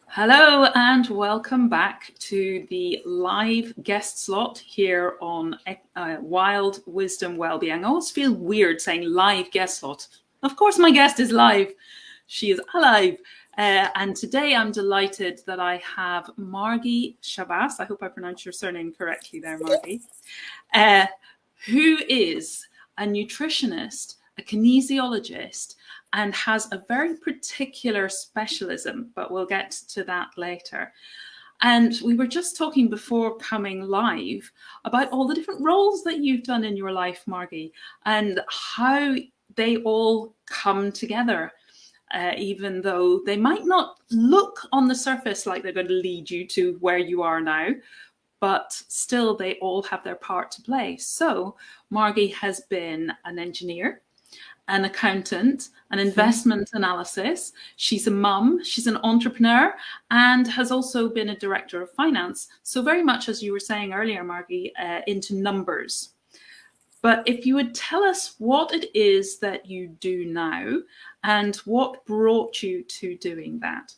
Hello and welcome back to the live guest slot here on Wild Wisdom Wellbeing. I always feel weird saying live guest slot. Of course, my guest is live. She is alive. And today I'm delighted that I have Margie Chavasse. I hope I pronounced your surname correctly there, Margie. Who is a nutritionist, a kinesiologist, and has a very particular specialism, but we'll get to that later. And we were just talking before coming live about all the different roles that you've done in your life, Margie, and how they all come together. Even though they might not look on the surface like they're going to lead you to where you are now, but still they all have their part to play. So Margie has been an engineer, an accountant, an investment analysis. She's a mum, she's an entrepreneur, and has also been a director of finance. So very much, as you were saying earlier, Margie, into numbers. But if you would tell us what it is that you do now and what brought you to doing that.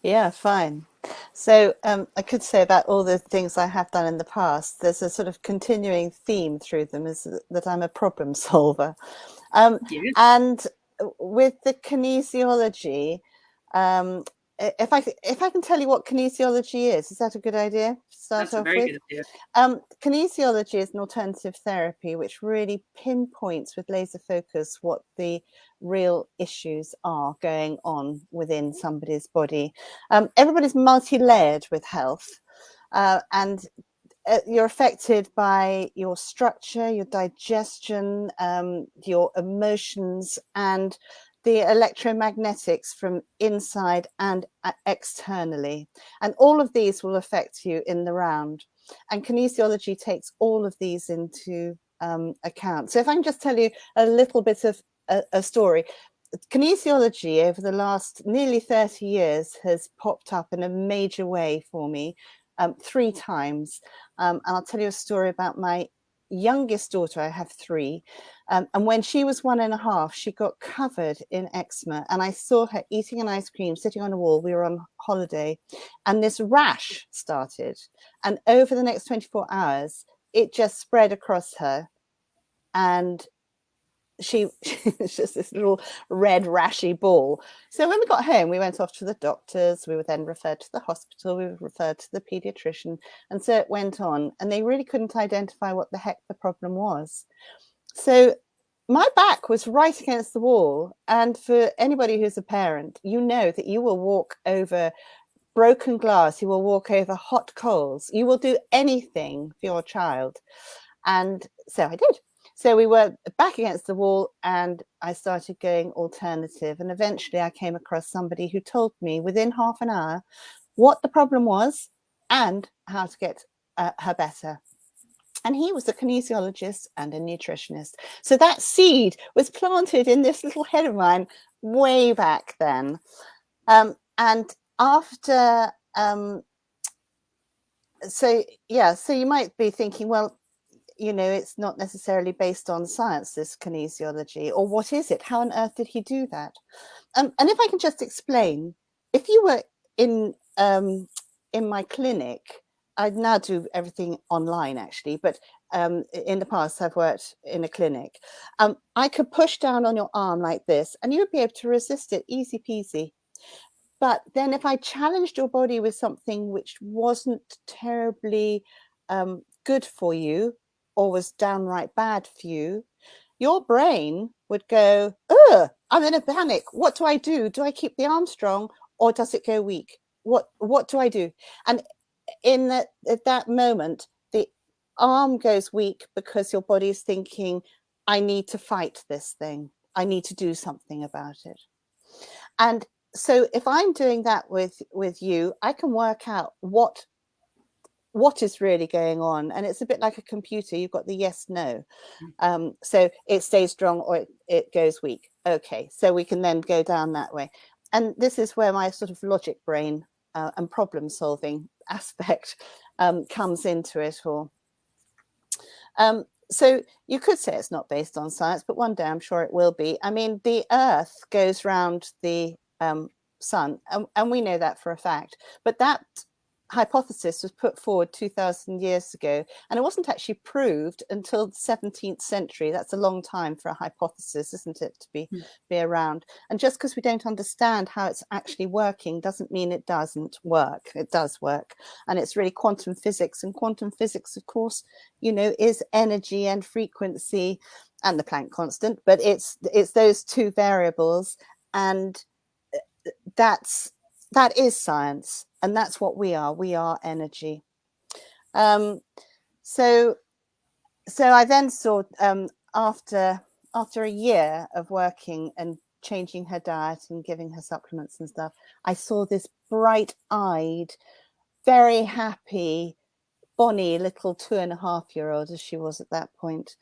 Yeah, fine. So I could say about all the things I have done in the past, there's a sort of continuing theme through them is that I'm a problem solver. Yes. And with the kinesiology, if I can tell you what kinesiology is that a good idea to start That's a off very with? good idea. Kinesiology is an alternative therapy which really pinpoints with laser focus what the real issues are going on within somebody's body. Everybody's multi-layered with health, and you're affected by your structure, your digestion, your emotions, and the electromagnetics from inside and externally. And all of these will affect you in the round. And kinesiology takes all of these into account. So if I can just tell you a little bit of a story. Kinesiology over the last nearly 30 years has popped up in a major way for me 3 times. And I'll tell you a story about my youngest daughter. I have 3. And when she was 1.5, she got covered in eczema. And I saw her eating an ice cream, sitting on a wall. We were on holiday. And this rash started. And over the next 24 hours, it just spread across her. And she was just this little red rashy ball. So when we got home, we went off to the doctors. We were then referred to the hospital. We were referred to the pediatrician. And so it went on. And they really couldn't identify what the heck the problem was. So my back was right against the wall. And for anybody who's a parent, you know that you will walk over broken glass. You will walk over hot coals. You will do anything for your child. And so I did. So we were back against the wall and I started going alternative. And eventually I came across somebody who told me within half an hour what the problem was and how to get her better. And he was a kinesiologist and a nutritionist. So that seed was planted in this little head of mine way back then. And after, so you might be thinking, well, it's not necessarily based on science, this kinesiology, or what is it? How on earth did he do that? And if I can just explain, if you were in my clinic, I now do everything online actually, but in the past I've worked in a clinic. I could push down on your arm like this and you would be able to resist it, easy peasy. But then if I challenged your body with something which wasn't terribly good for you, or was downright bad for you, your brain would go, ugh, I'm in a panic. What do I do? Do I keep the arm strong or does it go weak? What do I do? And at that moment, the arm goes weak because your body is thinking, I need to fight this thing. I need to do something about it. And so if I'm doing that with you, I can work out what is really going on. And it's a bit like a computer. You've got the yes, no. So it stays strong or it goes weak. Okay, so we can then go down that way. And this is where my sort of logic brain and problem solving aspect comes into it all. So you could say it's not based on science, but one day I'm sure it will be. I mean, the Earth goes round the sun, and we know that for a fact. But that hypothesis was put forward 2,000 years ago, and it wasn't actually proved until the 17th century. That's a long time for a hypothesis, isn't it, to be around? And just because we don't understand how it's actually working doesn't mean it doesn't work. It does work, and it's really quantum physics. And quantum physics, of course, you know, is energy and frequency and the Planck constant, but it's those two variables, and that is science. And that's what we are. We are energy. So I then saw, after a year of working and changing her diet and giving her supplements and stuff, I saw this bright-eyed, very happy, bonny little 2.5-year-old, as she was at that point.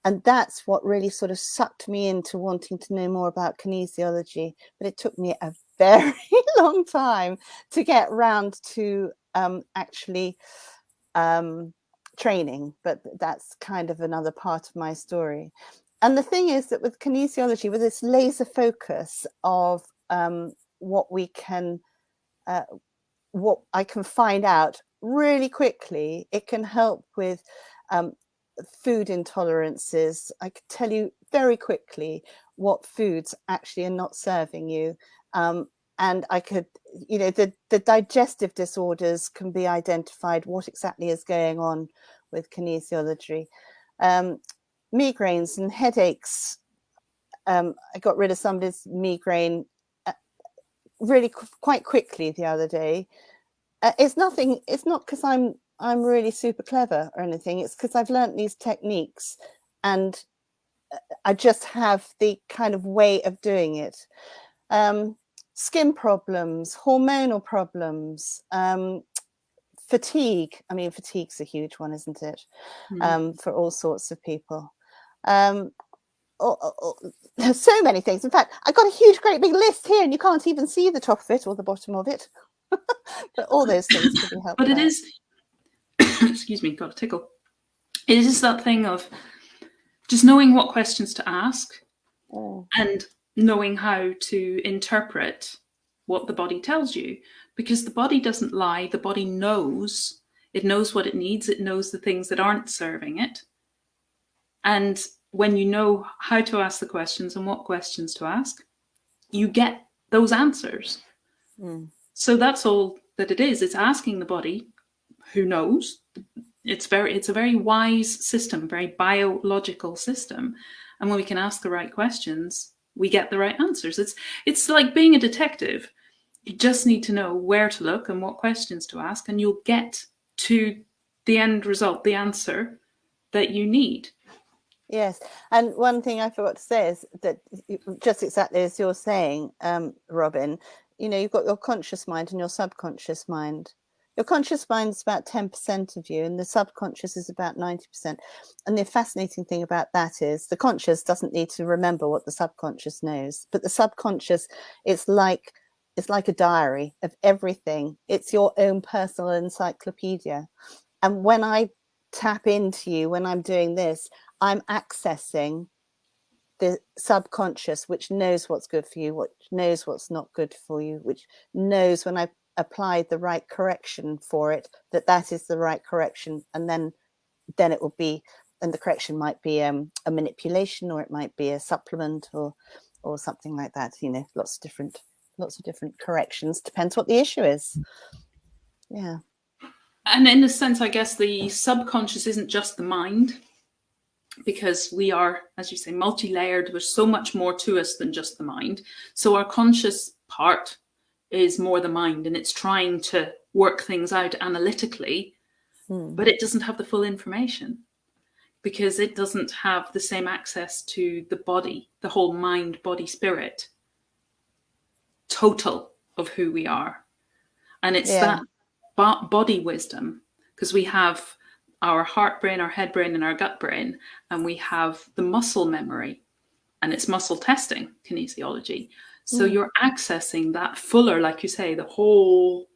And that's what really sort of sucked me into wanting to know more about kinesiology. But it took me a very long time to get round to actually training. But that's kind of another part of my story. And the thing is that with kinesiology, with this laser focus of what I can find out really quickly, it can help with food intolerances. I could tell you very quickly what foods actually are not serving you. And I could, you know, the digestive disorders can be identified, what exactly is going on with kinesiology. Migraines and headaches. I got rid of somebody's migraine really quite quickly the other day. It's not because I'm really super clever or anything. It's because I've learned these techniques, and I just have the kind of way of doing it. Skin problems, hormonal problems, fatigue. I mean, fatigue's a huge one, isn't it? For all sorts of people. There's so many things. In fact, I've got a huge, great big list here, and you can't even see the top of it or the bottom of it. But all those things could be helpful. But it is, excuse me, got a tickle. It is that thing of just knowing what questions to ask and knowing how to interpret what the body tells you, because the body doesn't lie. The body knows. It knows what it needs. It knows the things that aren't serving it. And when you know how to ask the questions and what questions to ask, you get those answers. So that's all that it is. It's asking the body, who knows. It's a very wise system, very biological system. And when we can ask the right questions, we get the right answers. It's like being a detective. You just need to know where to look and what questions to ask, and you'll get to the end result, the answer that you need. Yes. And one thing I forgot to say is that, just exactly as you're saying, Robin, you know, you've got your conscious mind and your subconscious mind. Your conscious mind is about 10% of you, and the subconscious is about 90%. And the fascinating thing about that is the conscious doesn't need to remember what the subconscious knows, but the subconscious, it's like a diary of everything. It's your own personal encyclopedia. And when I tap into you, when I'm doing this, I'm accessing the subconscious, which knows what's good for you, which knows what's not good for you, which knows when I applied the right correction for it, that is the right correction. And then it will be, and the correction might be a manipulation, or it might be a supplement, or something like that. You know, lots of different corrections. Depends what the issue is. Yeah. And in a sense, I guess the subconscious isn't just the mind, because we are, as you say, multi-layered. There's so much more to us than just the mind. So our conscious part is more the mind, and it's trying to work things out analytically, but it doesn't have the full information, because it doesn't have the same access to the body, the whole mind, body, spirit total of who we are. And it's that body wisdom, because we have our heart brain, our head brain, and our gut brain, and we have the muscle memory, and it's muscle testing, kinesiology. So you're accessing that fuller, like you say, the whole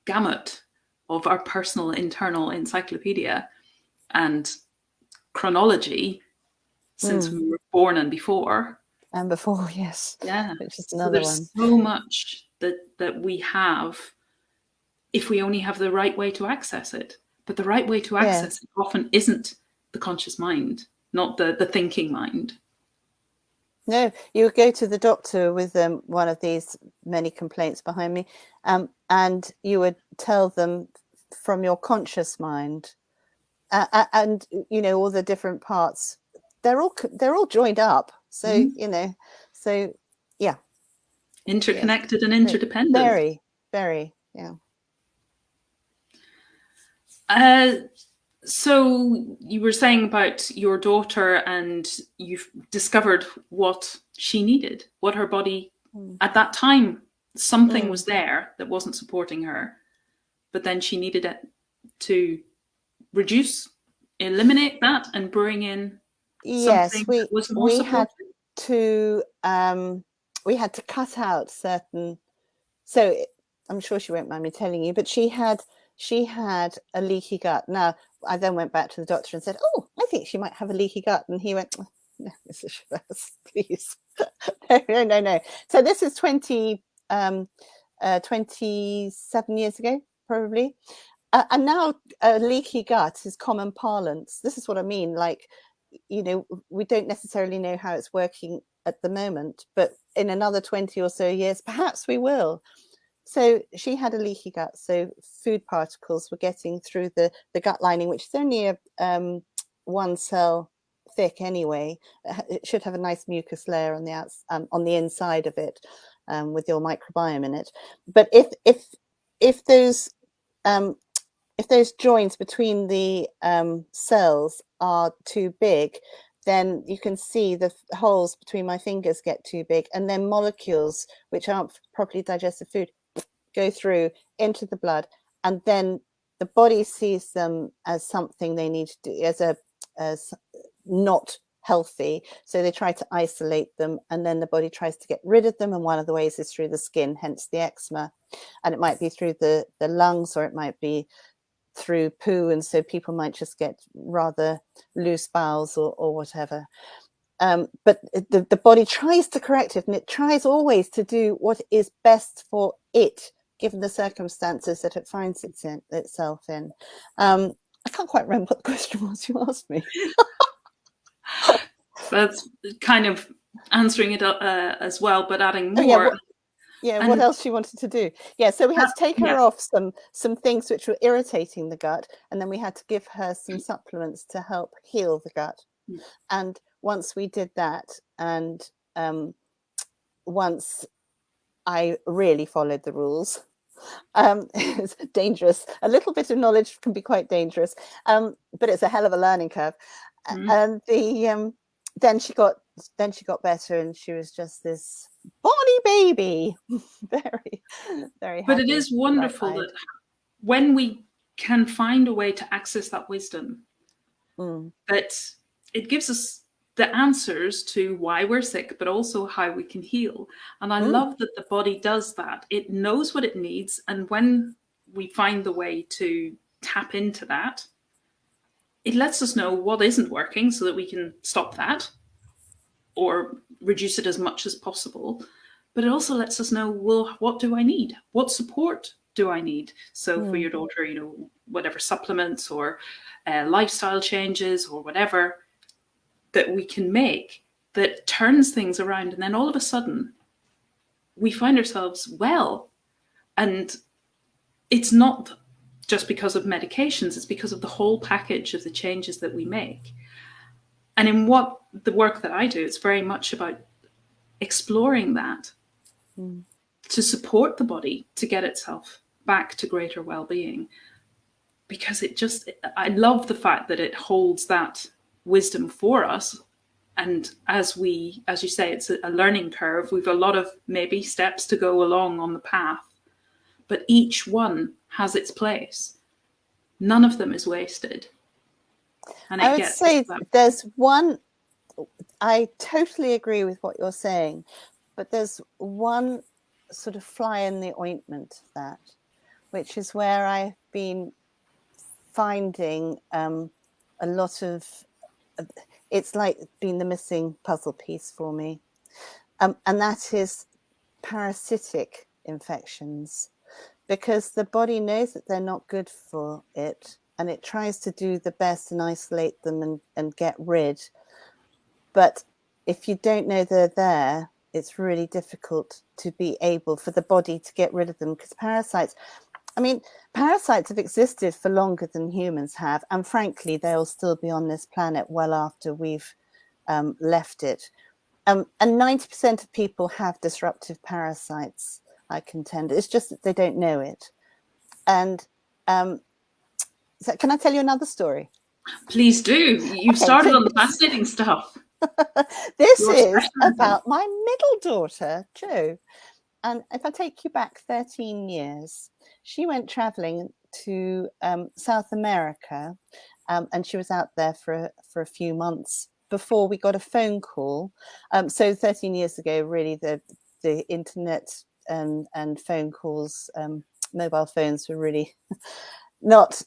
gamut of our personal internal encyclopedia and chronology since we were born and before. And before, yes. Yeah. Which is So another there's one. so much that we have if we only have the right way to access it. But the right way to access it often isn't the conscious mind, not the thinking mind. No, you would go to the doctor with one of these many complaints behind me, and you would tell them from your conscious mind, and you know, all the different parts. They're all joined up. So you know, so yeah, interconnected and interdependent. Very, very, yeah. So you were saying about your daughter, and you've discovered what she needed, what her body at that time, something was there that wasn't supporting her, but then she needed it to reduce, eliminate that, and bring in something that was more supportive. We had to cut out certain. So I'm sure she won't mind me telling you, but she had a leaky gut. Now, I then went back to the doctor and said, "Oh, I think she might have a leaky gut." And he went, "No, Mrs. Chavasse, please." No. So this is 27 years ago, probably. And now a leaky gut is common parlance. This is what I mean. Like, you know, we don't necessarily know how it's working at the moment, but in another 20 or so years, perhaps we will. So she had a leaky gut. So food particles were getting through the gut lining, which is only a 1 cell thick anyway. It should have a nice mucus layer on the inside of it, with your microbiome in it. But if those joints between the cells are too big, then you can see the holes between my fingers get too big, and then molecules which aren't properly digested food go through into the blood, and then the body sees them as something they need to do, as not healthy, so they try to isolate them, and then the body tries to get rid of them, and one of the ways is through the skin, hence the eczema, and it might be through the lungs, or it might be through poo, and so people might just get rather loose bowels or whatever. But the body tries to correct it, and it tries always to do what is best for it, given the circumstances that it finds itself in. I can't quite remember what the question was you asked me. That's kind of answering it as well, but adding more. What else she wanted to do. Yeah, so we had to take her off some things which were irritating the gut, and then we had to give her some supplements to help heal the gut. And once we did that, and once I really followed the rules, it's dangerous. A little bit of knowledge can be quite dangerous, but it's a hell of a learning curve. And then she got better, and she was just this bonny baby. Very, very happy. But it is wonderful that when we can find a way to access that wisdom, that it gives us the answers to why we're sick, but also how we can heal. And I love that the body does that. It knows what it needs. And when we find the way to tap into that, it lets us know what isn't working so that we can stop that or reduce it as much as possible. But it also lets us know, well, what do I need? What support do I need? So for your daughter, you know, whatever supplements or lifestyle changes or whatever that we can make that turns things around. And then all of a sudden we find ourselves well. And it's not just because of medications, it's because of the whole package of the changes that we make. And in the work that I do, it's very much about exploring that to support the body to get itself back to greater well-being. Because I love the fact that it holds that wisdom for us. And as you say, it's a learning curve. We've a lot of maybe steps to go along on the path, but each one has its place. None of them is wasted. And I would say there's one, I totally agree with what you're saying, but there's one sort of fly in the ointment of that, which is where I've been finding a lot of, it's like being the missing puzzle piece for me. And that is parasitic infections, because the body knows that they're not good for it, and it tries to do the best and isolate them and get rid. But if you don't know they're there, it's really difficult to be able for the body to get rid of them, because parasites, I mean, parasites have existed for longer than humans have, and frankly, they'll still be on this planet well after we've left it. And 90% of people have disruptive parasites, I contend. It's just that they don't know it. And so can I tell you another story? Please do. You've started on the fascinating stuff. This is about my middle daughter, Jo. And if I take you back 13 years, she went traveling to South America, and she was out there for a few months before we got a phone call. So 13 years ago, really, the internet and phone calls, mobile phones were really not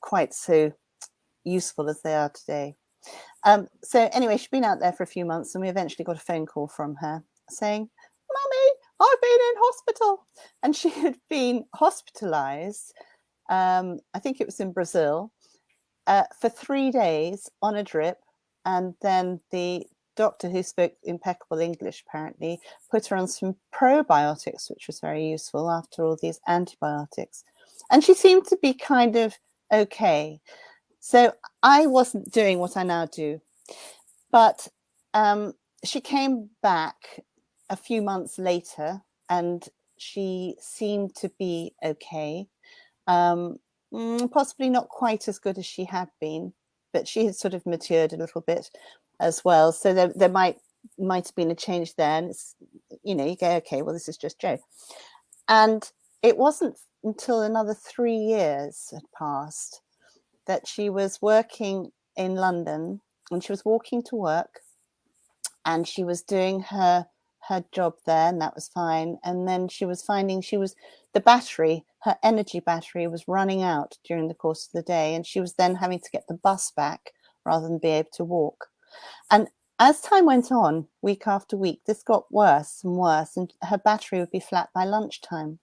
quite so useful as they are today. So anyway, she'd been out there for a few months, and we eventually got a phone call from her saying, "Mummy, I've been in hospital." And she had been hospitalized, I think it was in Brazil, for 3 days on a drip. And then the doctor, who spoke impeccable English, apparently, put her on some probiotics, which was very useful after all these antibiotics. And she seemed to be kind of okay. So I wasn't doing what I now do. But she came back a few months later, and she seemed to be okay. Possibly not quite as good as she had been, but she had sort of matured a little bit as well. So there might have been a change there. And it's, you go, okay, well, this is just Jo. And it wasn't until another 3 years had passed that she was working in London, and she was walking to work, and she was doing her job there, and that was fine. And then she was finding her energy battery was running out during the course of the day, and she was then having to get the bus back rather than be able to walk. And as time went on, week after week, this got worse and worse, and her battery would be flat by lunchtime.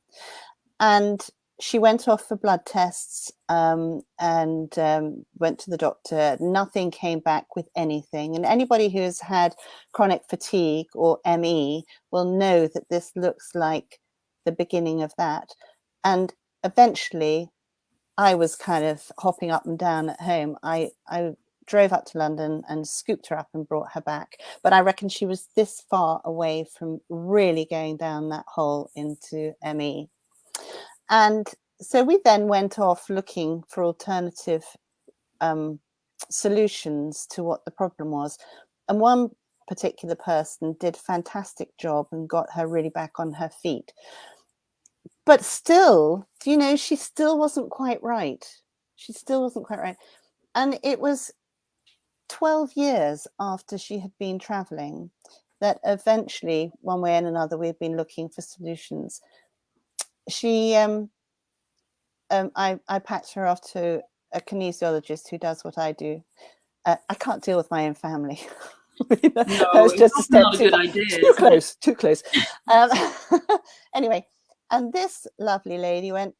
And she went off for blood tests, and went to the doctor. Nothing came back with anything. And anybody who has had chronic fatigue or ME will know that this looks like the beginning of that. And eventually, I was kind of hopping up and down at home. I drove up to London and scooped her up and brought her back. But I reckon she was this far away from really going down that hole into ME. And so we then went off looking for alternative solutions to what the problem was. And one particular person did a fantastic job and got her really back on her feet. But still, she still wasn't quite right. She still wasn't quite right. And it was 12 years after she had been traveling that eventually, one way and another, we've been looking for solutions. She, I packed her off to a kinesiologist who does what I do. I can't deal with my own family. No, it's just not a good idea. Too close. Anyway, and this lovely lady went,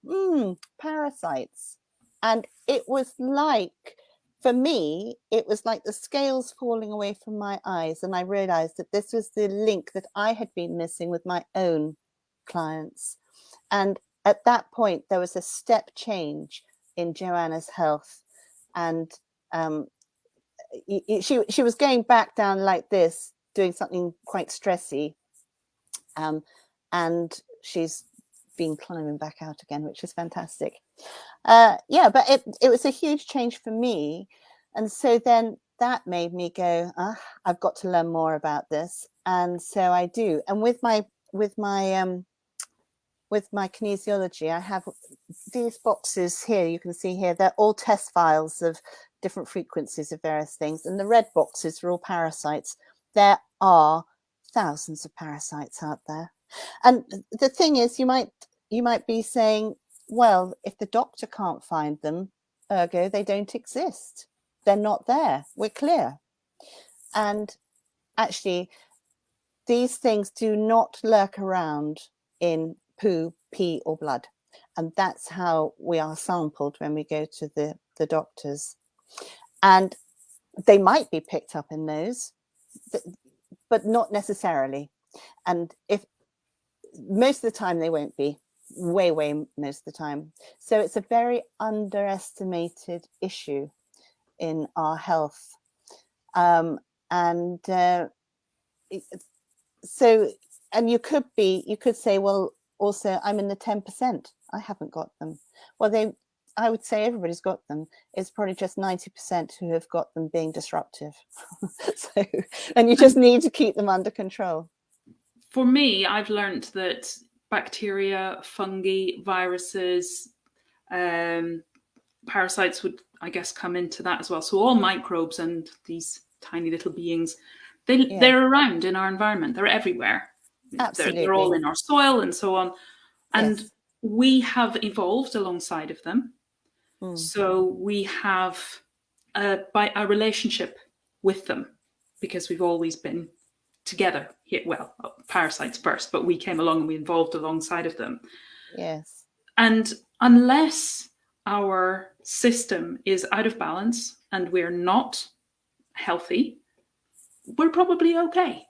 parasites. And it was like, for me, it was like the scales falling away from my eyes. And I realized that this was the link that I had been missing with my own clients. And at that point, there was a step change in Joanna's health. And she was going back down like this, doing something quite stressy. And she's been climbing back out again, which is fantastic. But it was a huge change for me. And so then that made me go, I've got to learn more about this. And so I do. And with my kinesiology, I have these boxes here. You can see here, they're all test files of different frequencies of various things. And the red boxes are all parasites. There are thousands of parasites out there. And the thing is, you might be saying, well, if the doctor can't find them, ergo, they don't exist. They're not there. We're clear. And actually, these things do not lurk around in poo, pee or blood. And that's how we are sampled when we go to the doctors. And they might be picked up in those, but not necessarily. And if most of the time they won't be, way most of the time. So it's a very underestimated issue in our health. And you could say, well, also I'm in the 10%. I haven't got them. Well, I would say everybody's got them. It's probably just 90% who have got them being disruptive. And you just need to keep them under control. For me, I've learned that bacteria, fungi, viruses, parasites would, I guess, come into that as well. So all microbes and these tiny little beings, they're around in our environment. They're everywhere. Absolutely. They're all in our soil and so on. And we have evolved alongside of them. So we have a relationship with them because we've always been together. Well, parasites first, but we came along and we evolved alongside of them. Yes. And unless our system is out of balance and we're not healthy, we're probably okay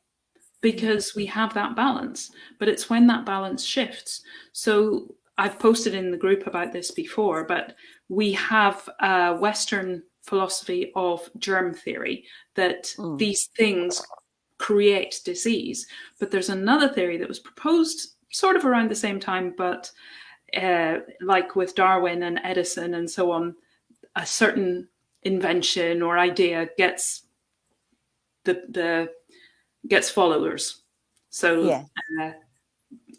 because we have that balance. But it's when that balance shifts. So I've posted in the group about this before, but we have a Western philosophy of germ theory that these things create disease. But there's another theory that was proposed sort of around the same time, but like with Darwin and Edison and so on, a certain invention or idea gets gets followers. So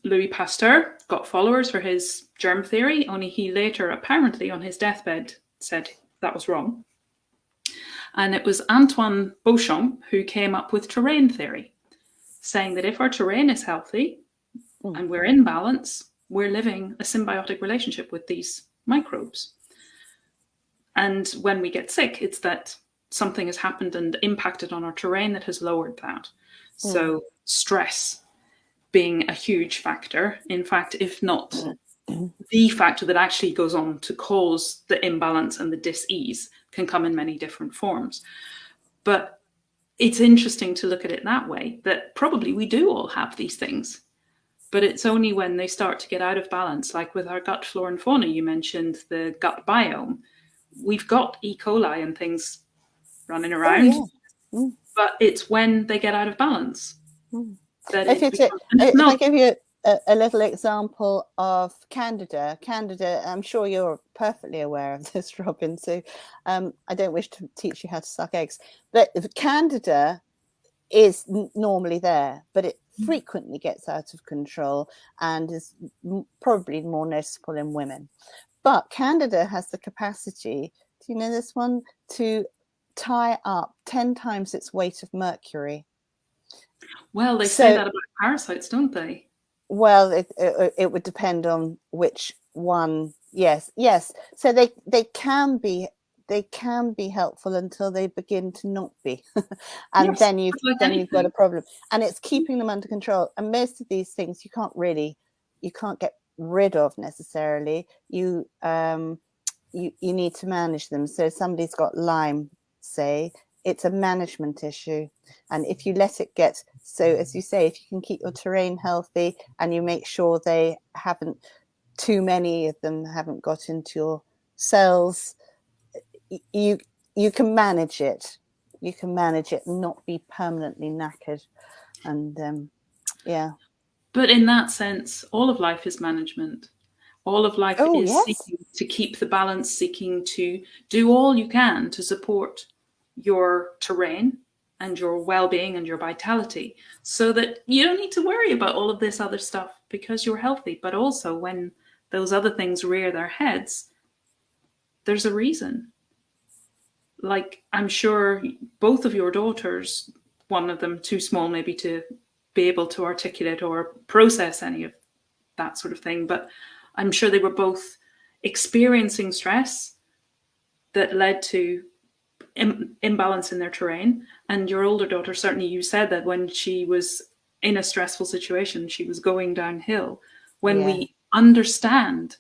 Louis Pasteur got followers for his germ theory, only he later apparently on his deathbed said that was wrong. And it was Antoine Béchamp who came up with terrain theory, saying that if our terrain is healthy and we're in balance, we're living a symbiotic relationship with these microbes. And when we get sick, it's that something has happened and impacted on our terrain that has lowered that. So stress being a huge factor, in fact, if not the factor that actually goes on to cause the imbalance and the dis-ease, can come in many different forms. But it's interesting to look at it that way, that probably we do all have these things, but it's only when they start to get out of balance, like with our gut flora and fauna. You mentioned the gut biome. We've got E. coli and things running around, but it's when they get out of balance that if I give you a little example of Candida, I'm sure you're perfectly aware of this, Robin, so I don't wish to teach you how to suck eggs, but Candida is normally there, but it frequently gets out of control and is probably more noticeable in women. But Candida has the capacity, do you know this one, to tie up 10 times its weight of mercury. Well, they say that about parasites, don't they? Well, it would depend on which one. Yes. So they can be helpful until they begin to not be, and then you've got a problem. And it's keeping them under control. And most of these things you can't get rid of necessarily. You need to manage them. So somebody's got Lyme, say. It's a management issue. And if you let it get, so as you say, if you can keep your terrain healthy and you make sure too many of them haven't got into your cells, you can manage it. You can manage it and not be permanently knackered. And But in that sense, all of life is management. All of life is seeking to keep the balance, seeking to do all you can to support your terrain and your well-being and your vitality, so that you don't need to worry about all of this other stuff because you're healthy. But also when those other things rear their heads, there's a reason. Like, I'm sure both of your daughters, one of them too small maybe to be able to articulate or process any of that sort of thing, but I'm sure they were both experiencing stress that led to imbalance in their terrain. And your older daughter, certainly you said that when she was in a stressful situation, she was going downhill. when we understand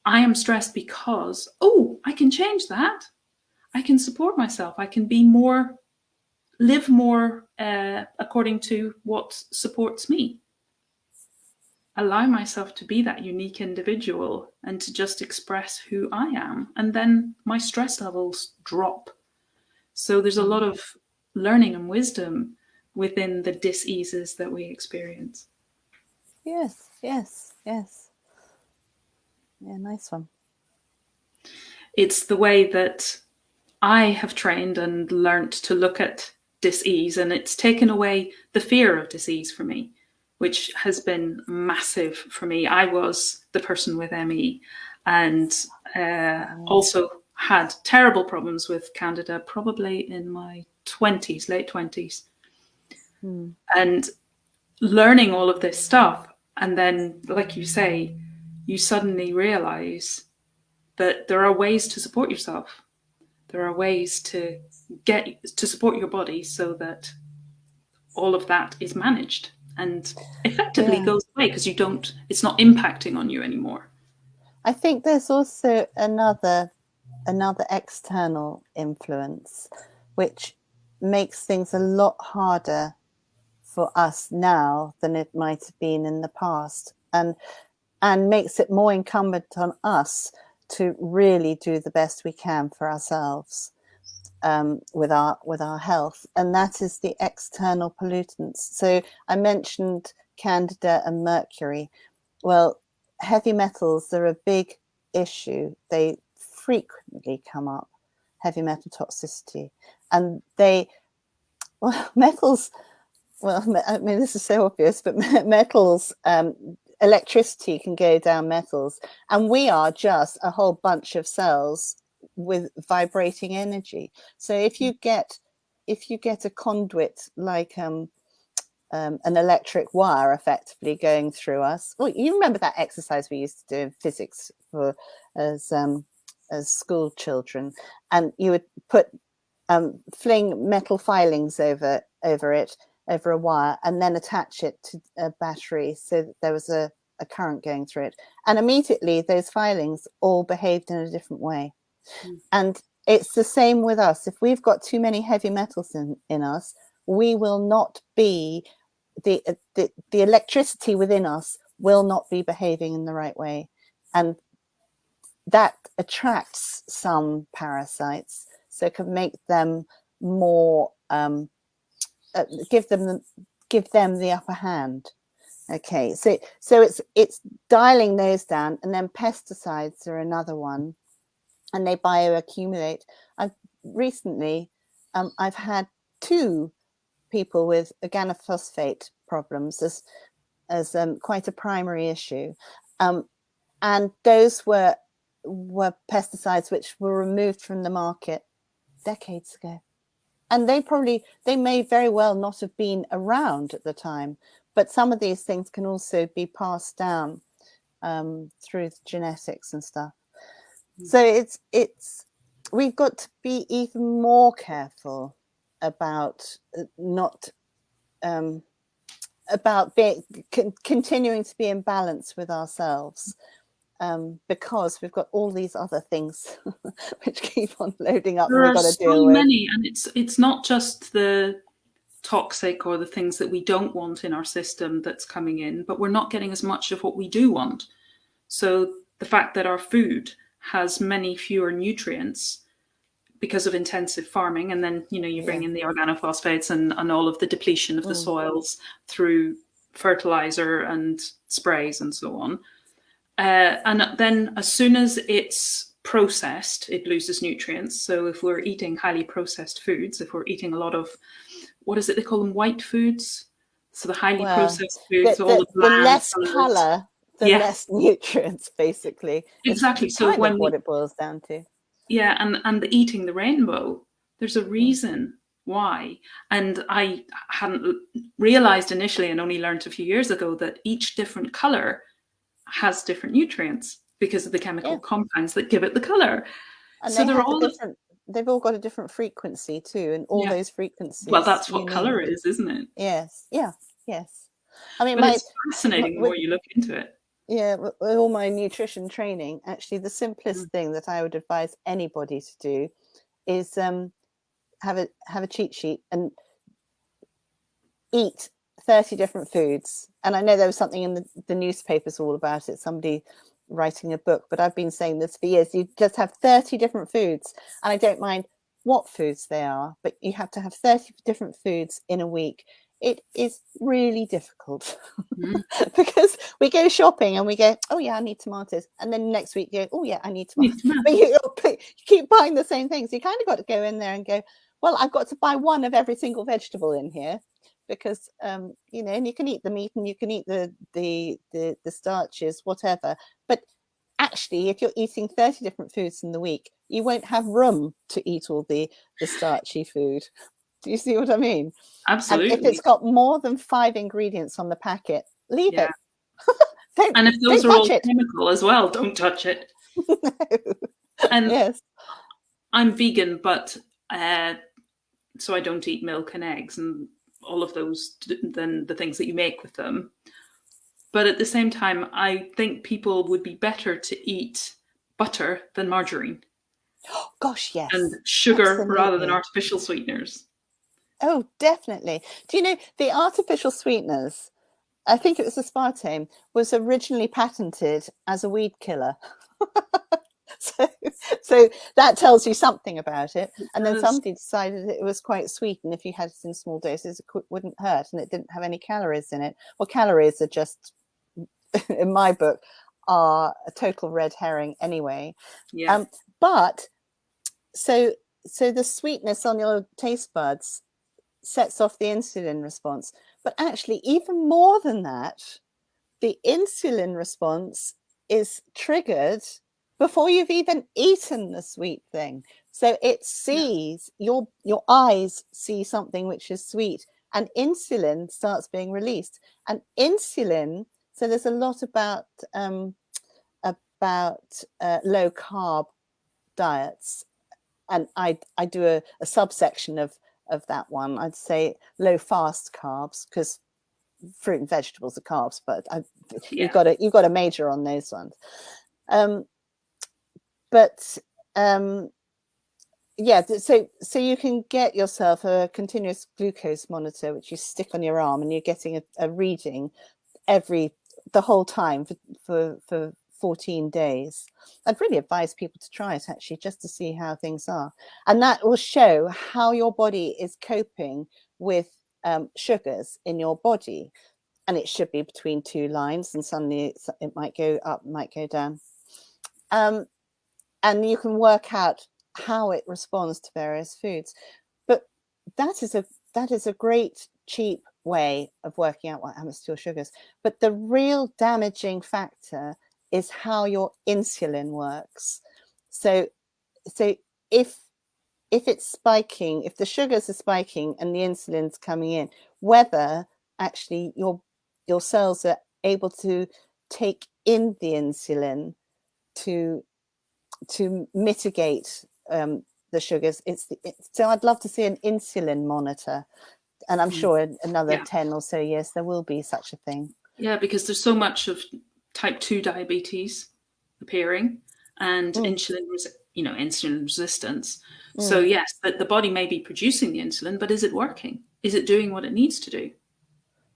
I am stressed because, oh, I can change that. I can support myself. I can be more, live more according to what supports me. Allow myself to be that unique individual and to just express who I am. And then my stress levels drop. So there's a lot of learning and wisdom within the dis-eases that we experience. Yes, yes, yes. Yeah, nice one. It's the way that I have trained and learnt to look at dis-ease, and it's taken away the fear of disease for me, which has been massive for me. I was the person with ME and also had terrible problems with Candida, probably in my 20s, late 20s. And learning all of this stuff, and then, like you say, you suddenly realize that there are ways to support yourself. There are ways to get to support your body so that all of that is managed and effectively goes away, because you don't, it's not impacting on you anymore. I think there's also another external influence which makes things a lot harder for us now than it might have been in the past, and makes it more incumbent on us to really do the best we can for ourselves with our health, and that is the external pollutants. So I mentioned Candida and mercury. Well, heavy metals are a big issue. They frequently come up, heavy metal toxicity, and metals. Well, I mean, this is so obvious, but metals, electricity can go down metals, and we are just a whole bunch of cells with vibrating energy. So if you get a conduit like an electric wire effectively going through us, well, you remember that exercise we used to do in physics as school children, and you would put fling metal filings over it, over a wire, and then attach it to a battery so that there was a current going through it. And immediately those filings all behaved in a different way. And it's the same with us. If we've got too many heavy metals in us, we will not be, the electricity within us will not be behaving in the right way. And that attracts some parasites, so it can make them more, give them the upper hand. Okay, so it's dialing those down, and then pesticides are another one, and they bioaccumulate. Recently, I've had 2 people with organophosphate problems as quite a primary issue, and those were pesticides which were removed from the market decades ago. And they may very well not have been around at the time, but some of these things can also be passed down through genetics and stuff. So it's we've got to be even more careful about continuing to be in balance with ourselves. Because we've got all these other things which keep on loading up. There and we've got to deal with. Many, and it's not just the toxic or the things that we don't want in our system that's coming in, but we're not getting as much of what we do want. So the fact that our food has many fewer nutrients because of intensive farming, and then you bring in the organophosphates and all of the depletion of the soils through fertilizer and sprays and so on. And then as soon as it's processed, it loses nutrients. So if we're eating highly processed foods, if we're eating a lot of, what is it they call them, white foods? So the highly processed foods, all the less colour, the less nutrients, basically. Exactly. It's so when what it boils down to. Yeah, and eating the rainbow, there's a reason why. And I hadn't realised initially, and only learned a few years ago, that each different colour has different nutrients because of the chemical compounds that give it the color. And so they're all different. They've all got a different frequency too, and all those frequencies. Well, that's what color is, isn't it? Yes. Yeah. Yes. I mean, but it's fascinating the more you look into it. Yeah, with all my nutrition training, actually, the simplest thing that I would advise anybody to do is have a cheat sheet and eat 30 different foods. And I know there was something in the newspapers all about it, somebody writing a book, but I've been saying this for years. You just have 30 different foods, and I don't mind what foods they are, but you have to have 30 different foods in a week. It is really difficult because we go shopping and we go, oh yeah, I need tomatoes, and then next week you go, oh yeah, I need tomatoes. But you keep buying the same things. You kind of got to go in there and go, well, I've got to buy one of every single vegetable in here, because you know, and you can eat the meat and you can eat the starches, whatever. But actually, if you're eating 30 different foods in the week, you won't have room to eat all the starchy food. Do you see what I mean? Absolutely. And if it's got more than 5 ingredients on the packet, leave it. And if those are all chemical as well, don't touch it. No. And yes, I'm vegan, but so I don't eat milk and eggs and all of those, then the things that you make with them. But at the same time, I think people would be better to eat butter than margarine. Oh, gosh, yes. And sugar rather than artificial sweeteners. Oh, definitely. Do you know the artificial sweeteners, I think it was aspartame, was originally patented as a weed killer. So that tells you something about it. And then somebody decided it was quite sweet, and if you had it in small doses, it wouldn't hurt, and it didn't have any calories in it. Well, calories are just, in my book, are a total red herring anyway. Yeah. But so the sweetness on your taste buds sets off the insulin response. But actually, even more than that, the insulin response is triggered before you've even eaten the sweet thing. So it sees, your eyes see something which is sweet, and insulin starts being released. And insulin, so there's a lot about low carb diets, and I do a subsection of that one. I'd say low fast carbs, because fruit and vegetables are carbs, but you've got to major on those ones. Yeah, so you can get yourself a continuous glucose monitor, which you stick on your arm, and you're getting a reading the whole time for 14 days. I'd really advise people to try it, actually, just to see how things are. And that will show how your body is coping with sugars in your body. And it should be between 2 lines, and suddenly it might go up, might go down. And you can work out how it responds to various foods. But that is a great, cheap way of working out what happens to your sugars. But the real damaging factor is how your insulin works. So if it's spiking, if the sugars are spiking and the insulin's coming in, whether actually your cells are able to take in the insulin to mitigate the sugars. So I'd love to see an insulin monitor, and I'm sure in another 10 or so years there will be such a thing. Yeah, because there's so much of type 2 diabetes appearing, and insulin resistance. So yes, the body may be producing the insulin, but is it working? Is it doing what it needs to do?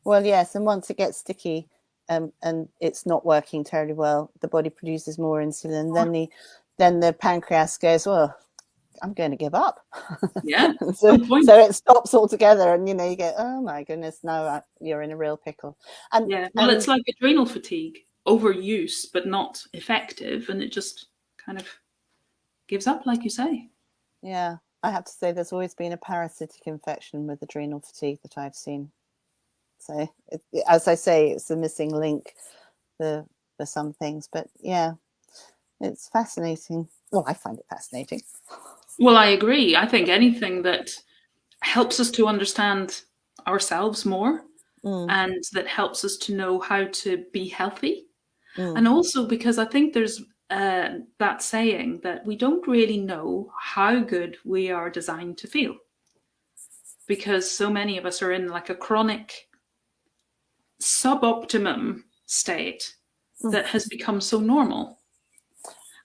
Well, yes, and once it gets sticky and it's not working terribly well, the body produces more insulin. Then the pancreas goes, well, I'm going to give up. Yeah. so it stops altogether, and you go, oh my goodness, no, you're in a real pickle. And well, it's like adrenal fatigue, overuse but not effective, and it just kind of gives up, like you say. Yeah, I have to say there's always been a parasitic infection with adrenal fatigue that I've seen. So as I say, it's a missing link for some things, but yeah, it's fascinating. Well, I find it fascinating. Well, I agree. I think anything that helps us to understand ourselves more and that helps us to know how to be healthy. And also because I think there's that saying that we don't really know how good we are designed to feel, because so many of us are in like a chronic suboptimum state that has become so normal.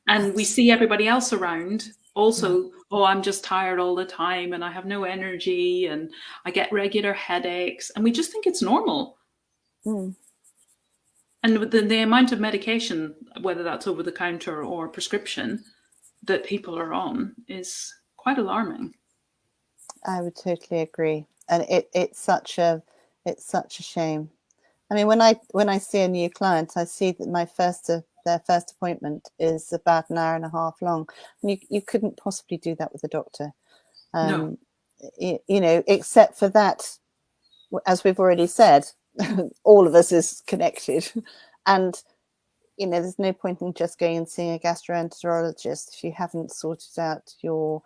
And we see everybody else around also, oh, I'm just tired all the time and I have no energy and I get regular headaches. And we just think it's normal. Mm. And the amount of medication, whether that's over the counter or prescription, that people are on is quite alarming. I would totally agree. And it's such a shame. I mean, when I see a new client, I see that their first appointment is about an hour and a half long. And you couldn't possibly do that with a doctor. No. You know, except for that, as we've already said, all of us is connected. And, you know, there's no point in just going and seeing a gastroenterologist if you haven't sorted out your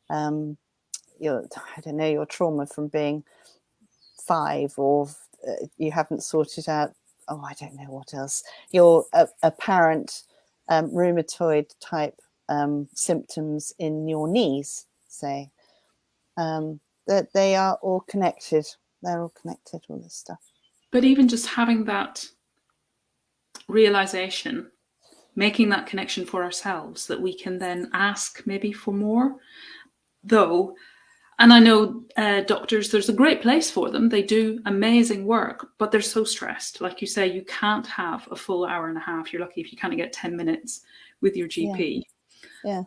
I don't know, your trauma from being 5, or you haven't sorted out, oh, I don't know what else, your apparent rheumatoid type symptoms in your knees, say. That they are all connected. They're all connected, all this stuff. But even just having that realization, making that connection for ourselves, that we can then ask maybe for more, though. And I know doctors, there's a great place for them. They do amazing work, but they're so stressed. Like you say, you can't have a full hour and a half. You're lucky if you kind of get 10 minutes with your GP. Yeah.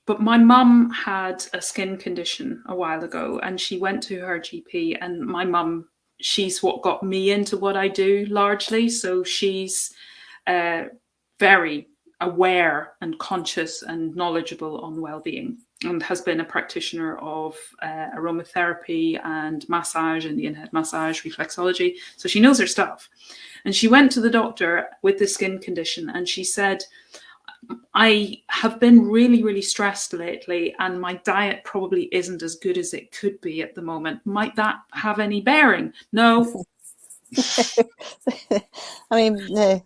But my mum had a skin condition a while ago, and she went to her GP, and my mum, she's what got me into what I do largely. So she's very aware and conscious and knowledgeable on well-being, and has been a practitioner of aromatherapy and massage and the in-head massage, reflexology. So she knows her stuff. And she went to the doctor with this skin condition, and she said, I have been really, really stressed lately, and my diet probably isn't as good as it could be at the moment. Might that have any bearing? No. I mean, no.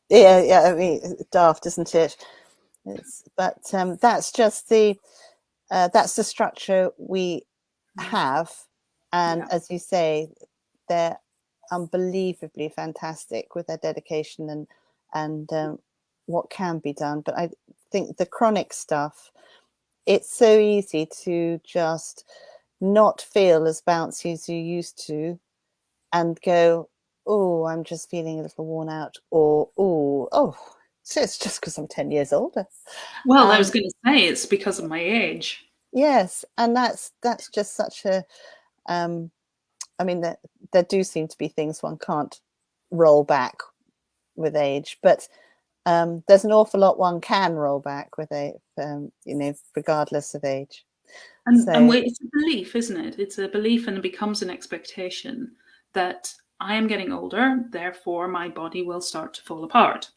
Yeah. I mean, daft, isn't it? But that's just that's the structure we have, and as you say, they're unbelievably fantastic with their dedication and what can be done. But I think the chronic stuff, it's so easy to just not feel as bouncy as you used to, and go, oh, I'm just feeling a little worn out, or oh, so it's just because I'm 10 years older. Well, I was going to say it's because of my age. Yes, and that's just such a I mean, there do seem to be things one can't roll back with age, but there's an awful lot one can roll back with you know, regardless of age. And it's a belief, isn't it? It's a belief, and it becomes an expectation that I am getting older, therefore my body will start to fall apart.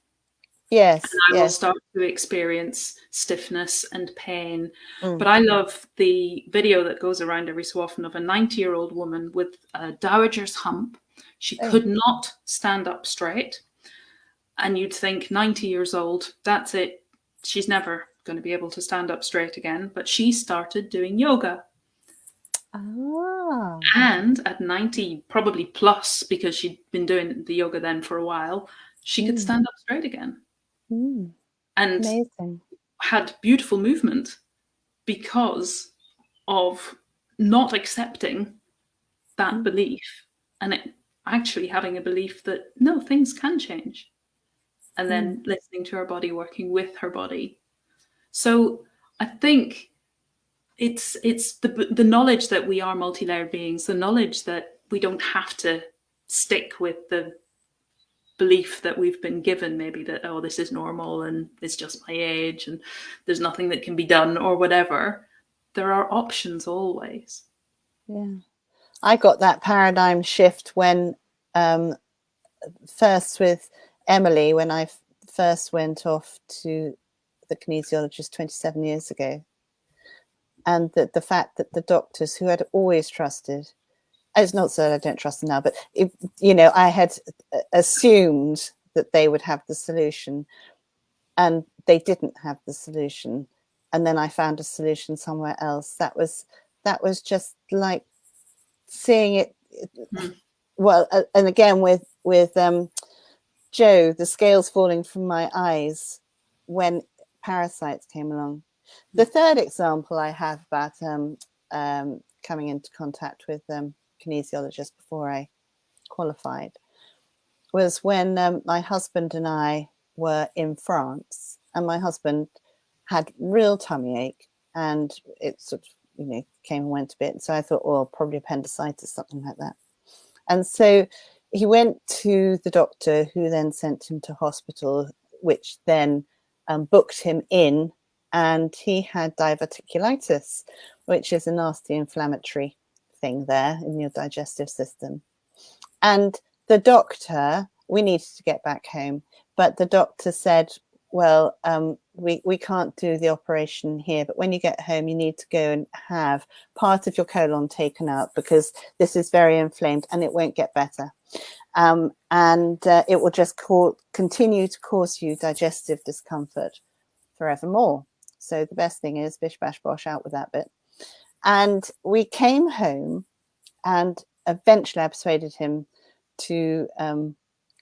Yes. And I will start to experience stiffness and pain. But I love the video that goes around every so often of a 90-year-old woman with a dowager's hump. She could not stand up straight. And you'd think 90 years old, that's it. She's never going to be able to stand up straight again. But she started doing yoga. Ah. And at 90, probably plus, because she'd been doing the yoga then for a while, she could stand up straight again. And Amazing. had beautiful movement because of not accepting that belief, and it actually having a belief that no, things can change, and then listening to her body, working with her body. So I think it's the knowledge that we are multi-layered beings, the knowledge that we don't have to stick with the belief that we've been given, maybe that, oh, this is normal and it's just my age and there's nothing that can be done or whatever. There are options always. Yeah, I got that paradigm shift when first with Emily, when I first went off to the kinesiologist 27 years ago, and the fact that the doctors who I'd always trusted, it's not so I don't trust them now, but you know, I had assumed that they would have the solution, and they didn't have the solution, and then I found a solution somewhere else. That was just like seeing it. Well, and again with Joe, the scales falling from my eyes when parasites came along. The third example I have about coming into contact with kinesiologists before I qualified was when my husband and I were in France, and my husband had real tummy ache, and it sort of, came and went a bit. So I thought, well, probably appendicitis, something like that. And so he went to the doctor, who then sent him to hospital, which then booked him in, and he had diverticulitis, which is a nasty inflammatory thing there in your digestive system. And the doctor, we needed to get back home, but the doctor said, well, we can't do the operation here, but when you get home, you need to go and have part of your colon taken out, because this is very inflamed and it won't get better. And it will just continue to cause you digestive discomfort forevermore. So the best thing is bish, bash, bosh, out with that bit. And we came home, and eventually I persuaded him to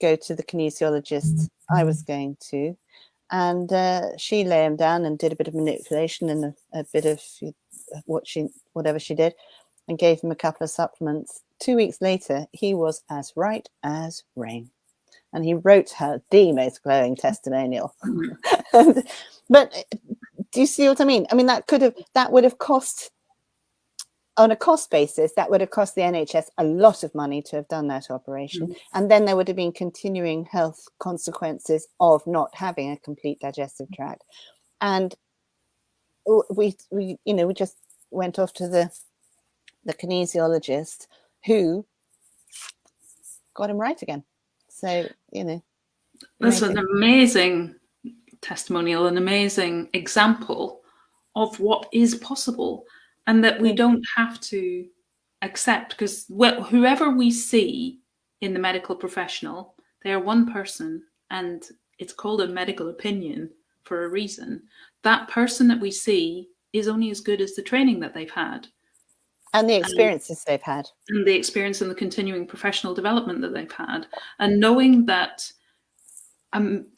go to the kinesiologist I was going to. And she lay him down and did a bit of manipulation and a bit of whatever she did, and gave him a couple of supplements. 2 weeks later, he was as right as rain. And he wrote her the most glowing testimonial. But do you see what I mean? I mean, that would have cost, on a cost basis, that would have cost the NHS a lot of money to have done that operation. And then there would have been continuing health consequences of not having a complete digestive tract. And we just went off to the kinesiologist, who got him right again. So, that's an amazing testimonial, an amazing example of what is possible, and that we don't have to accept, because whoever we see in the medical professional, they are one person, and it's called a medical opinion for a reason. That person that we see is only as good as the training that they've had. And the experiences they've had. And the experience and the continuing professional development that they've had. And knowing that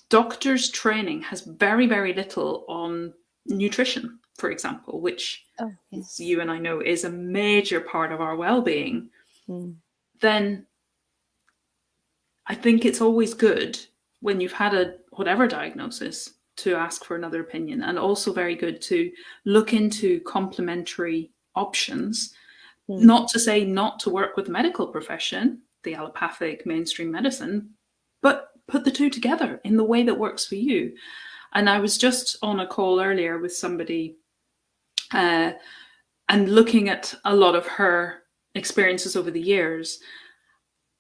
doctor's training has very, very little on nutrition, for example, which you and I know is a major part of our well-being, then I think it's always good when you've had whatever diagnosis to ask for another opinion, and also very good to look into complementary options. Not to say not to work with the medical profession, the allopathic mainstream medicine, but put the two together in the way that works for you. And I was just on a call earlier with somebody and looking at a lot of her experiences over the years.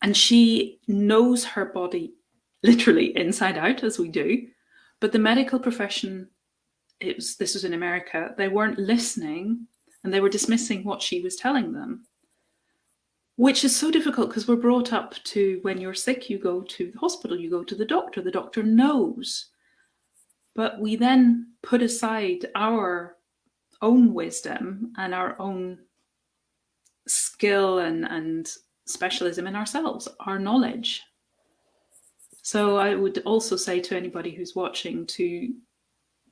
And she knows her body literally inside out, as we do. But the medical profession, this was in America, they weren't listening, and they were dismissing what she was telling them, which is so difficult, because we're brought up to, when you're sick, you go to the hospital, you go to the doctor knows. But we then put aside our own wisdom and our own skill and specialism in ourselves, our knowledge. So I would also say to anybody who's watching to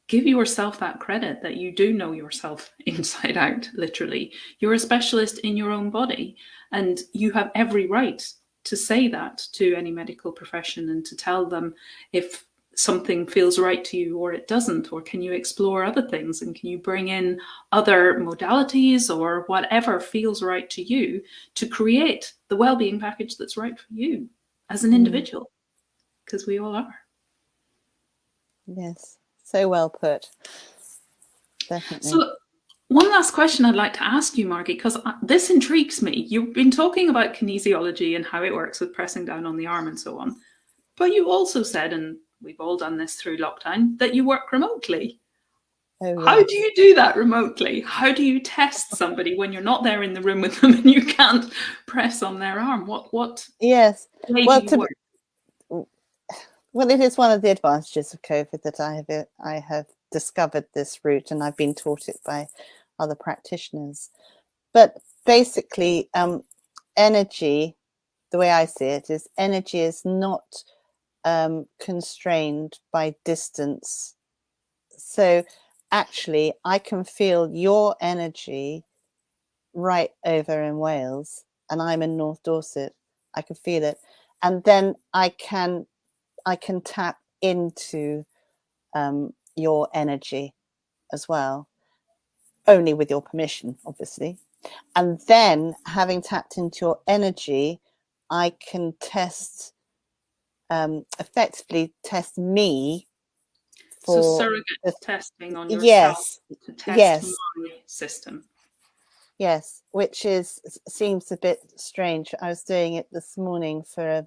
give yourself that credit, that you do know yourself inside out, literally. You're a specialist in your own body, and you have every right to say that to any medical profession, and to tell them if something feels right to you or it doesn't, or can you explore other things, and can you bring in other modalities or whatever feels right to you to create the well-being package that's right for you as an individual, because we all are. Yes. So well put. Definitely. So one last question I'd like to ask you, Margie, because this intrigues me. You've been talking about kinesiology and how it works with pressing down on the arm and so on. But you also said, and we've all done this through lockdown, that you work remotely. Oh, yes. How do you do that remotely? How do you test somebody when you're not there in the room with them and you can't press on their arm? What Yes. way do you work? Well, it is one of the advantages of COVID that I have discovered this route, and I've been taught it by other practitioners. But basically, energy, the way I see it, is energy is not constrained by distance. So actually, I can feel your energy right over in Wales, and I'm in North Dorset. I can feel it, and then I can tap into your energy as well, only with your permission, obviously. And then, having tapped into your energy, I can test, effectively test me So for surrogate the, testing on yourself yes, to test yes, my system. yes, which seems a bit strange. I was doing it this morning for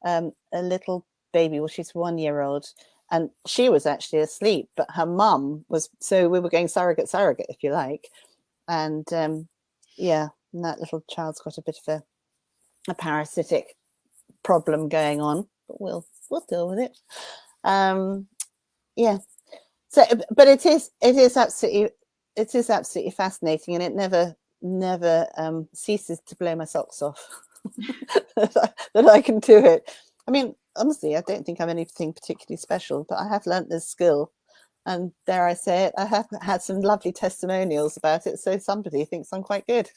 a little baby. Well, she's 1 year old, and she was actually asleep, but her mum was. So we were going surrogate, if you like, and yeah, and that little child's got a bit of a parasitic problem going on, but we'll deal with it. Yeah. So, but it is absolutely fascinating, and it never ceases to blow my socks off that I can do it. I mean, honestly, I don't think I'm anything particularly special, but I have learnt this skill, and dare I say it, I have had some lovely testimonials about it. So somebody thinks I'm quite good.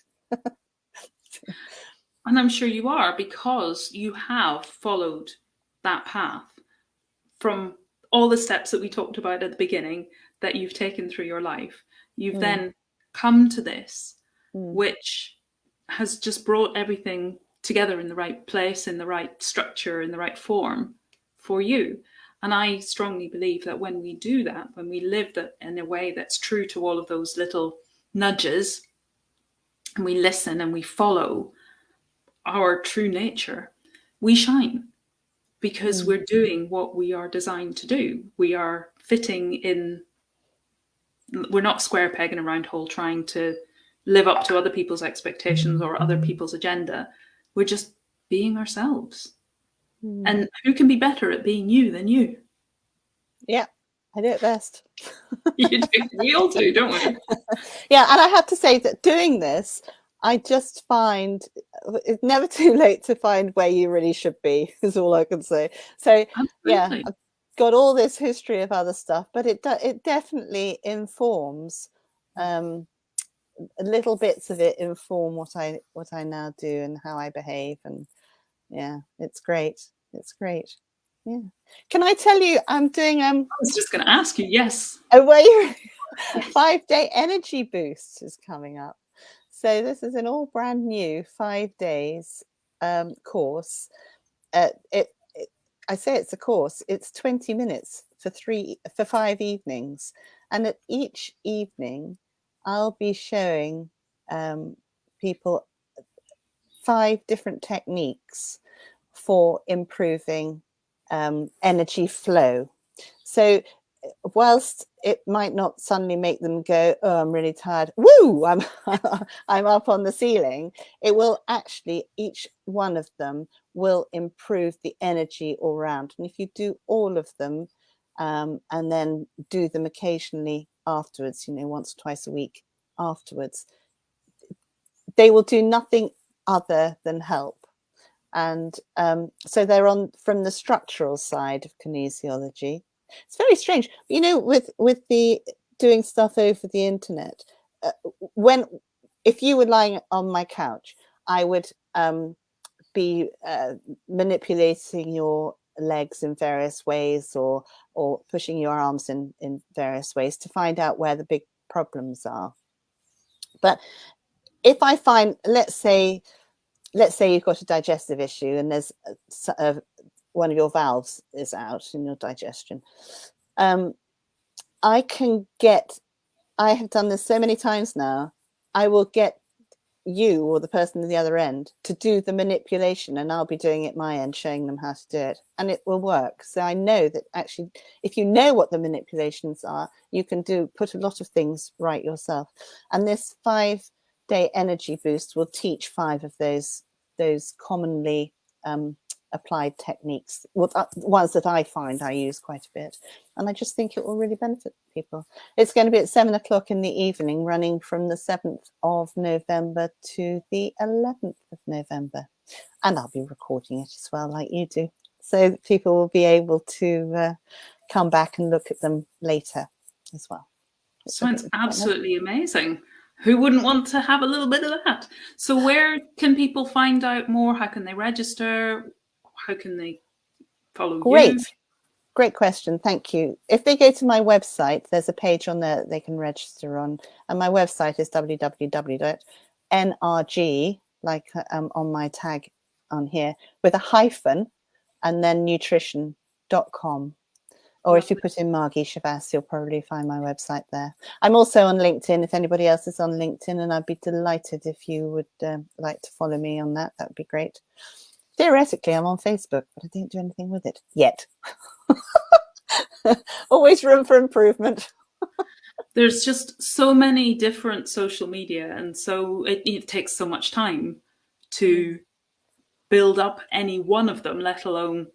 And I'm sure you are, because you have followed that path from all the steps that we talked about at the beginning that you've taken through your life. You've then come to this, which has just brought everything together in the right place, in the right structure, in the right form for you. And I strongly believe that when we do that, when we live that in a way that's true to all of those little nudges, and we listen and we follow our true nature, we shine, because we're doing what we are designed to do. We are fitting in, we're not square peg in a round hole trying to live up to other people's expectations or other people's agenda. We're just being ourselves. And who can be better at being you than you? Yeah, I do it best. You do. We all do, don't we? Yeah, and I have to say that doing this, I just find it's never too late to find where you really should be, is all I can say. So yeah, Absolutely. I've got all this history of other stuff, but it definitely informs, little bits of it inform what I now do and how I behave, and yeah, it's great. It's great. Yeah. Can I tell you, I'm doing I was just going to ask you, yes. a way 5-day energy boost is coming up. So this is an all brand new 5 days course. I say it's a course. It's 20 minutes for 5 evenings, and at each evening, I'll be showing people 5 different techniques for improving energy flow. So whilst it might not suddenly make them go, oh, I'm really tired, woo, I'm I'm up on the ceiling, it will actually, each one of them will improve the energy all around. And if you do all of them, and then do them occasionally afterwards, once or twice a week afterwards, they will do nothing other than help. And so they're on from the structural side of kinesiology. It's very strange, with the doing stuff over the internet. If you were lying on my couch, I would be manipulating your legs in various ways, or pushing your arms in various ways to find out where the big problems are. But if I find, let's say you've got a digestive issue, and there's one of your valves is out in your digestion. I have done this so many times now. I will get you or the person at the other end to do the manipulation, and I'll be doing it my end, showing them how to do it, and it will work. So I know that actually, if you know what the manipulations are, you can put a lot of things right yourself. And this 5-day energy boost will teach 5 of those commonly applied techniques, ones that I find I use quite a bit, and I just think it will really benefit people. It's going to be at 7 o'clock in the evening, running from the 7th of November to the 11th of November, and I'll be recording it as well, like you do. so people will be able to come back and look at them later as well. Sounds absolutely amazing. Who wouldn't want to have a little bit of that? So where can people find out more? How can they register? How can they follow you? Great question. Thank you. If they go to my website, there's a page on there that they can register on. And my website is www.nrg, like on my tag on here, with a hyphen and then nutrition.com. Or if you put in Margie Chavasse, you'll probably find my website there. I'm also on LinkedIn, if anybody else is on LinkedIn, and I'd be delighted if you would like to follow me on that. That would be great. Theoretically, I'm on Facebook, but I don't do anything with it yet. Always room for improvement. There's just so many different social media, and so it takes so much time to build up any one of them, let alone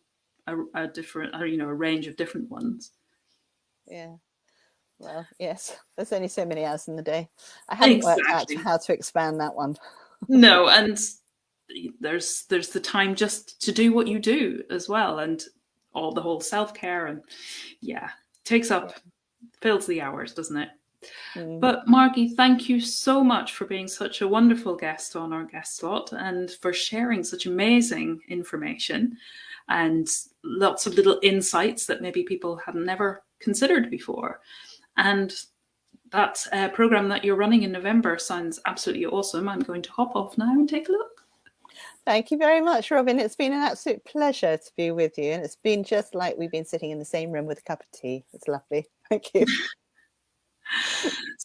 a different, a range of different ones. Yeah. Well, yes, there's only so many hours in the day. I haven't worked out how to expand that one. No, and there's the time just to do what you do as well, and all the whole self-care, and fills the hours, doesn't it? But Margie, thank you so much for being such a wonderful guest on our guest slot, and for sharing such amazing information and lots of little insights that maybe people have never considered before. And that program that you're running in November sounds absolutely awesome. I'm going to hop off now and take a look. Thank you very much, Robin. It's been an absolute pleasure to be with you. And it's been just like we've been sitting in the same room with a cup of tea. It's lovely. Thank you.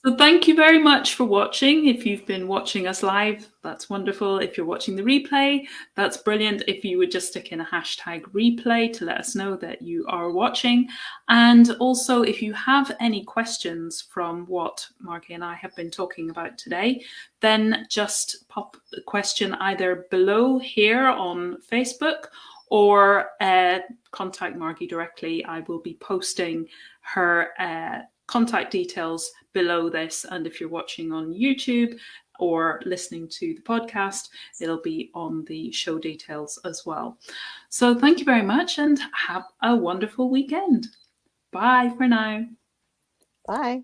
So thank you very much for watching. If you've been watching us live, that's wonderful. If you're watching the replay, that's brilliant. If you would just stick in a hashtag replay to let us know that you are watching. And also, if you have any questions from what Margie and I have been talking about today, then just pop the question either below here on Facebook, or contact Margie directly. I will be posting her contact details below this, and if you're watching on YouTube or listening to the podcast, it'll be on the show details as well. So thank you very much, and have a wonderful weekend. Bye for now. Bye.